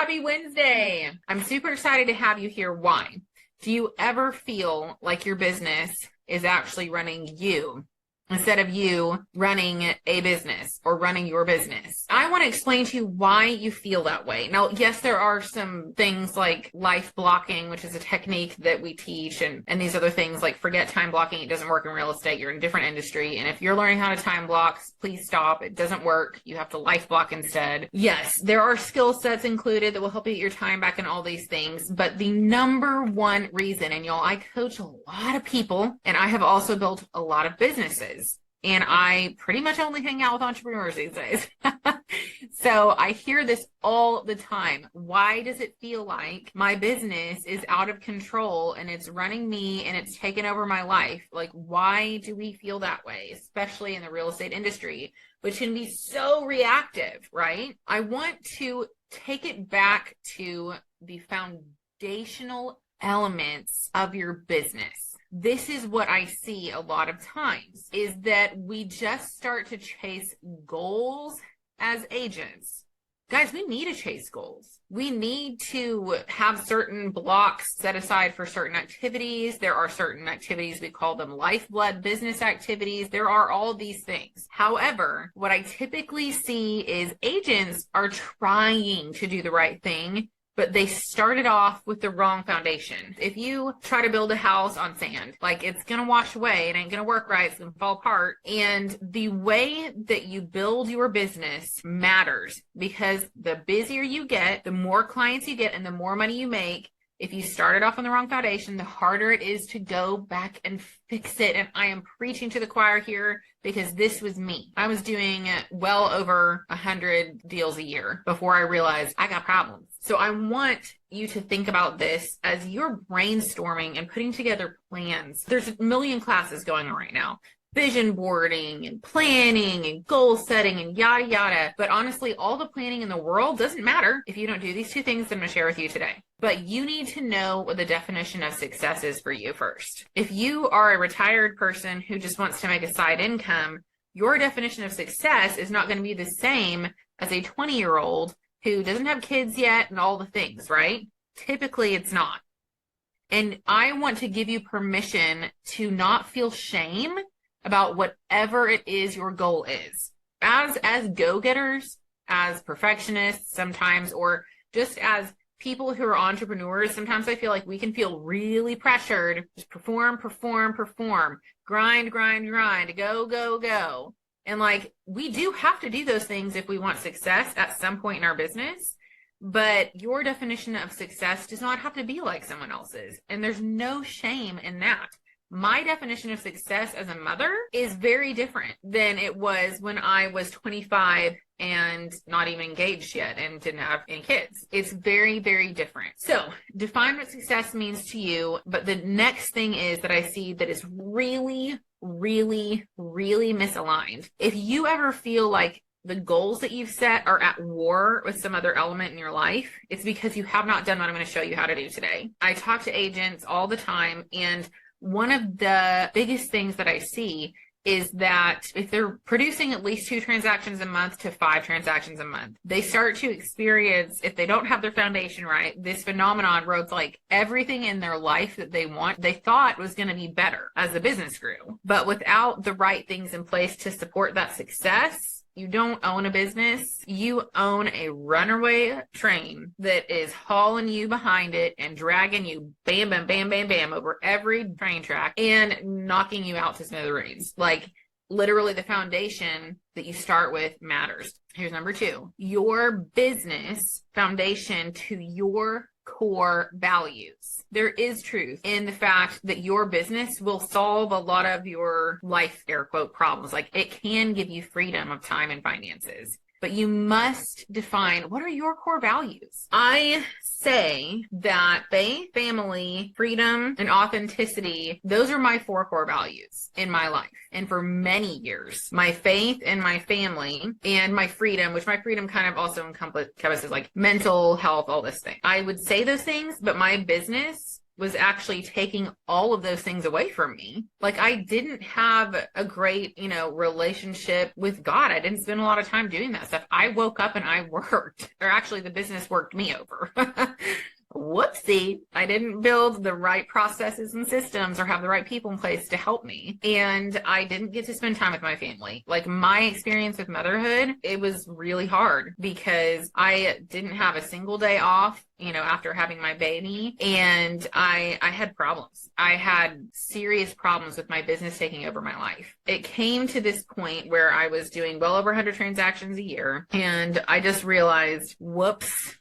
Happy Wednesday. I'm super excited to have you here. Why? Do you ever feel like your business is actually running you instead of you running a business or running your business? I want to explain to you why you feel that way. Now, yes, there are some things like life blocking, which is a technique that we teach, and these other things like forget time blocking. It doesn't work in real estate. You're in a different industry. And if you're learning how to time block, please stop. It doesn't work. You have to life block instead. Yes, there are skill sets included that will help you get your time back and all these things. But the number one reason, and y'all, I coach a lot of people, and I have also built a lot of businesses. And I pretty much only hang out with entrepreneurs these days. So I hear this all the time. Why does it feel like my business is out of control and it's running me and it's taken over my life? Like, why do we feel that way, especially in the real estate industry, which can be so reactive, right? I want to take it back to the foundational elements of your business. This is what I see a lot of times, is that we just start to chase goals as agents. Guys, we need to chase goals. We need to have certain blocks set aside for certain activities. There are certain activities, we call them lifeblood business activities. There are all these things. However, what I typically see is agents are trying to do the right thing, but they started off with the wrong foundation. If you try to build a house on sand, like, it's gonna wash away, it ain't gonna work right, it's gonna fall apart. And the way that you build your business matters, because the busier you get, the more clients you get, and the more money you make. If you started off on the wrong foundation, the harder it is to go back and fix it. And I am preaching to the choir here because this was me. I was doing well over 100 deals a year before I realized I got problems. So I want you to think about this as you're brainstorming and putting together plans. There's a million classes going on right now. Vision boarding and planning and goal setting and yada yada. But honestly, all the planning in the world doesn't matter if you don't do these two things that I'm going to share with you today. But you need to know what the definition of success is for you first. If you are a retired person who just wants to make a side income, your definition of success is not going to be the same as a 20-year-old who doesn't have kids yet and all the things, right? Typically, it's not. And I want to give you permission to not feel shame about whatever it is your goal is. As go-getters, as perfectionists sometimes, or just as people who are entrepreneurs, sometimes I feel like we can feel really pressured. Just perform, grind, go. And like, we do have to do those things if we want success at some point in our business. But your definition of success does not have to be like someone else's. And there's no shame in that. My definition of success as a mother is very different than it was when I was 25 and not even engaged yet and didn't have any kids. It's very, very different. So define what success means to you. But the next thing is that I see that is really, really, really misaligned. If you ever feel like the goals that you've set are at war with some other element in your life, it's because you have not done what I'm going to show you how to do today. I talk to agents all the time, and one of the biggest things that I see is that if they're producing at least 2 transactions a month to 5 transactions a month, they start to experience, if they don't have their foundation right, this phenomenon where it's like everything in their life that they want, they thought was going to be better as the business grew. But without the right things in place to support that success, you don't own a business. You own a runaway train that is hauling you behind it and dragging you bam, bam, bam, bam, bam over every train track and knocking you out to smithereens. Like, literally, the foundation that you start with matters. Here's number 2. Your business foundation to your core values. There is truth in the fact that your business will solve a lot of your life, air quote, problems. Like, it can give you freedom of time and finances, but you must define what are your core values. I say that faith, family, freedom, and authenticity, those are my 4 core values in my life. And for many years, my faith and my family and my freedom, which my freedom kind of also encompasses like mental health, all this thing. I would say those things, but my business was actually taking all of those things away from me. Like I didn't have a great, relationship with God. I didn't spend a lot of time doing that stuff. I woke up and I worked, or actually the business worked me over. Whoopsie, I didn't build the right processes and systems or have the right people in place to help me. And I didn't get to spend time with my family. Like my experience with motherhood, it was really hard because I didn't have a single day off, after having my baby. And I had problems. I had serious problems with my business taking over my life. It came to this point where I was doing well over 100 transactions a year. And I just realized, whoops,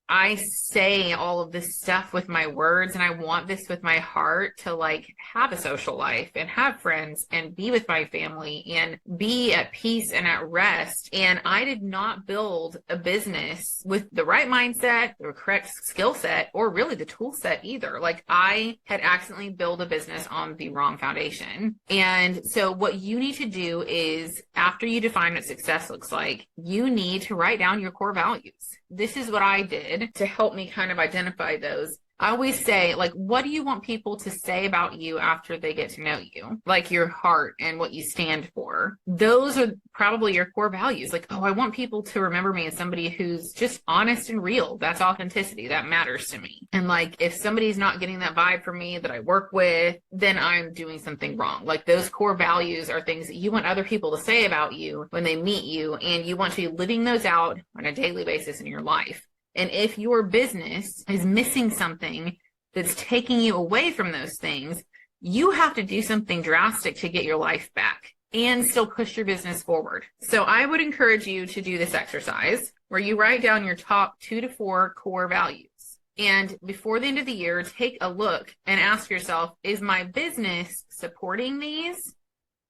I say all of this stuff with my words and I want this with my heart to like have a social life and have friends and be with my family and be at peace and at rest. And I did not build a business with the right mindset, the correct skill set, or really the tool set either. Like I had accidentally built a business on the wrong foundation. And so what you need to do is after you define what success looks like, you need to write down your core values. This is what I did to help me kind of identify those. I always say, like, what do you want people to say about you after they get to know you? Like your heart and what you stand for. Those are probably your core values. Like, oh, I want people to remember me as somebody who's just honest and real. That's authenticity. That matters to me. And like, if somebody's not getting that vibe from me that I work with, then I'm doing something wrong. Like those core values are things that you want other people to say about you when they meet you, and you want to be living those out on a daily basis in your life. And if your business is missing something that's taking you away from those things, you have to do something drastic to get your life back and still push your business forward. So I would encourage you to do this exercise where you write down your top 2 to 4 core values. And before the end of the year, take a look and ask yourself, is my business supporting these?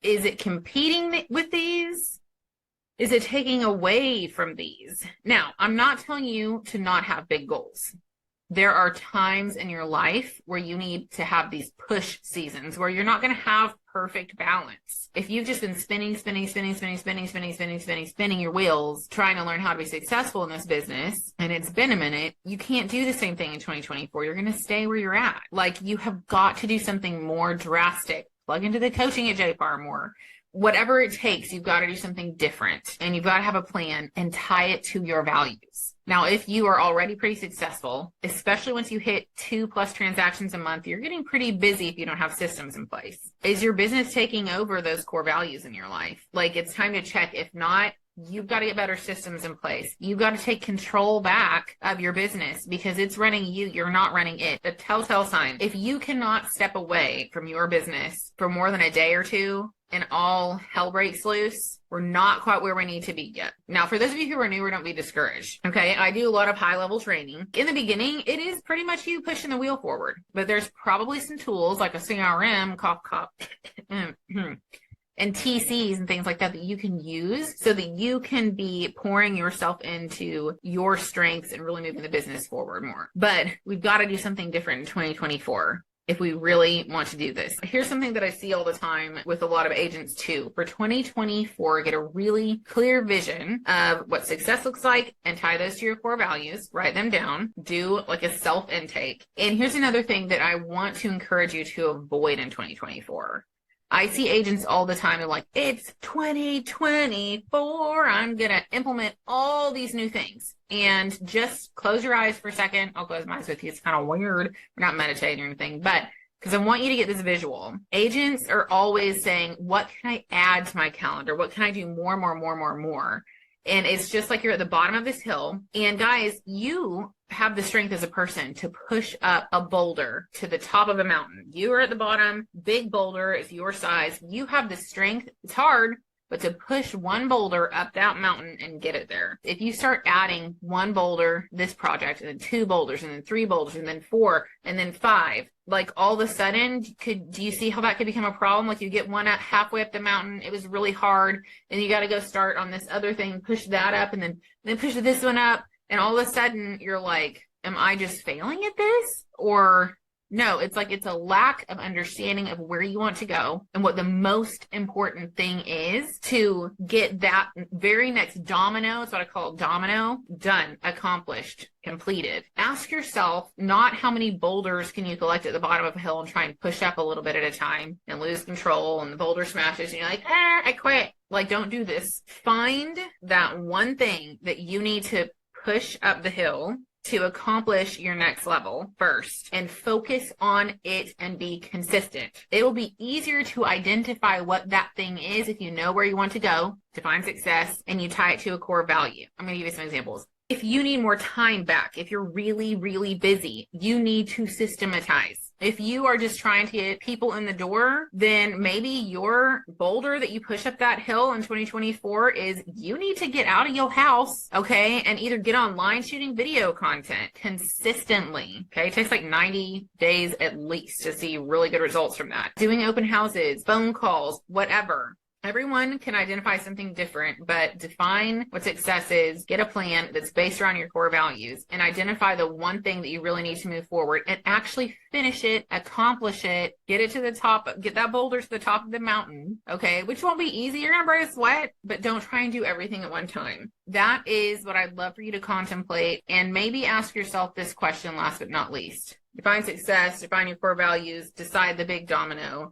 Is it competing with these? Is it taking away from these? Now, I'm not telling you to not have big goals. There are times in your life where you need to have these push seasons where you're not going to have perfect balance. If you've just been spinning your wheels, trying to learn how to be successful in this business, and it's been a minute, you can't do the same thing in 2024. You're going to stay where you're at. Like you have got to do something more drastic. Plug into the coaching at JFarm more. Whatever it takes, you've got to do something different, and you've got to have a plan and tie it to your values. Now, if you are already pretty successful, especially once you hit 2+ transactions a month, you're getting pretty busy if you don't have systems in place. Is your business taking over those core values in your life? Like it's time to check. If not, you've got to get better systems in place. You've got to take control back of your business because it's running you. You're not running it. A telltale sign. If you cannot step away from your business for more than a day or two, and all hell breaks loose, we're not quite where we need to be yet. Now, for those of you who are newer, don't be discouraged. Okay, I do a lot of high-level training. In the beginning, it is pretty much you pushing the wheel forward, but there's probably some tools like a CRM, and TCs and things like that that you can use so that you can be pouring yourself into your strengths and really moving the business forward more. But we've got to do something different in 2024. If we really want to do this. Here's something that I see all the time with a lot of agents too. For 2024, get a really clear vision of what success looks like and tie those to your core values. Write them down. Do like a self-intake. And here's another thing that I want to encourage you to avoid in 2024. I see agents all the time. They're like, it's 2024. I'm going to implement all these new things. And just close your eyes for a second. I'll close my eyes with you. It's kind of weird. We're not meditating or anything, but because I want you to get this visual. Agents are always saying, what can I add to my calendar? What can I do more? And it's just like you're at the bottom of this hill. And guys, you have the strength as a person to push up a boulder to the top of a mountain. You are at the bottom, big boulder is your size. You have the strength. It's hard, but to push one boulder up that mountain and get it there. If you start adding one boulder, this project, and then 2 boulders, and then 3 boulders, and then 4, and then 5, like all of a sudden, do you see how that could become a problem? Like you get one up halfway up the mountain, it was really hard, and you got to go start on this other thing, push that up, and then push this one up, and all of a sudden you're like, am I just failing at this? Or No, it's like it's a lack of understanding of where you want to go and what the most important thing is to get that very next domino, that's what I call it, domino, done, accomplished, completed. Ask yourself not how many boulders can you collect at the bottom of a hill and try and push up a little bit at a time and lose control and the boulder smashes and you're like, I quit. Like, don't do this. Find that one thing that you need to push up the hill to accomplish your next level first and focus on it and be consistent. It will be easier to identify what that thing is if you know where you want to go, define success, and you tie it to a core value. I'm going to give you some examples. If you need more time back, if you're really, really busy, you need to systematize. If you are just trying to get people in the door, then maybe your boulder that you push up that hill in 2024 is you need to get out of your house, okay, and either get online shooting video content consistently, okay? It takes like 90 days at least to see really good results from that. Doing open houses, phone calls, whatever. Everyone can identify something different, but define what success is, get a plan that's based around your core values, and identify the one thing that you really need to move forward and actually finish it, accomplish it, get it to the top, get that boulder to the top of the mountain, okay? Which won't be easy. You're going to break a sweat, but don't try and do everything at one time. That is what I'd love for you to contemplate, and maybe ask yourself this question last but not least. Define success, define your core values, decide the big domino.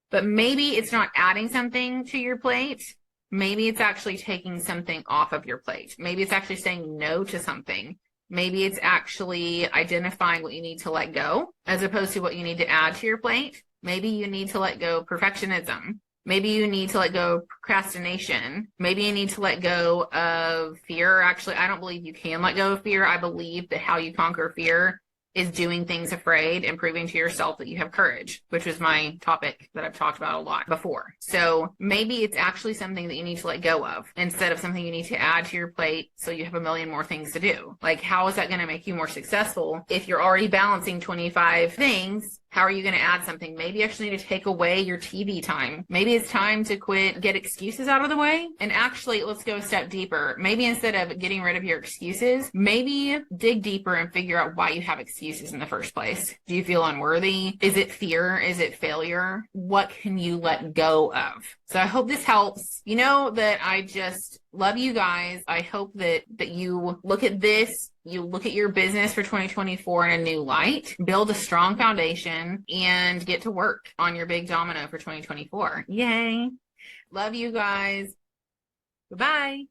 But maybe it's not adding something to your plate. Maybe it's actually taking something off of your plate. Maybe it's actually saying no to something. Maybe it's actually identifying what you need to let go as opposed to what you need to add to your plate. Maybe you need to let go perfectionism. Maybe you need to let go of procrastination. Maybe you need to let go of fear. Actually, I don't believe you can let go of fear. I believe that how you conquer fear is doing things afraid and proving to yourself that you have courage, which was my topic that I've talked about a lot before. So maybe it's actually something that you need to let go of instead of something you need to add to your plate so you have a million more things to do. Like, how is that going to make you more successful if you're already balancing 25 things? How are you going to add something? Maybe you actually need to take away your TV time. Maybe it's time to quit, get excuses out of the way. And actually, let's go a step deeper. Maybe instead of getting rid of your excuses, maybe dig deeper and figure out why you have excuses in the first place. Do you feel unworthy? Is it fear? Is it failure? What can you let go of? So I hope this helps. You know that I just love you guys. I hope that you look at this, you look at your business for 2024 in a new light, build a strong foundation, and get to work on your big domino for 2024. Yay. Love you guys. Bye-bye.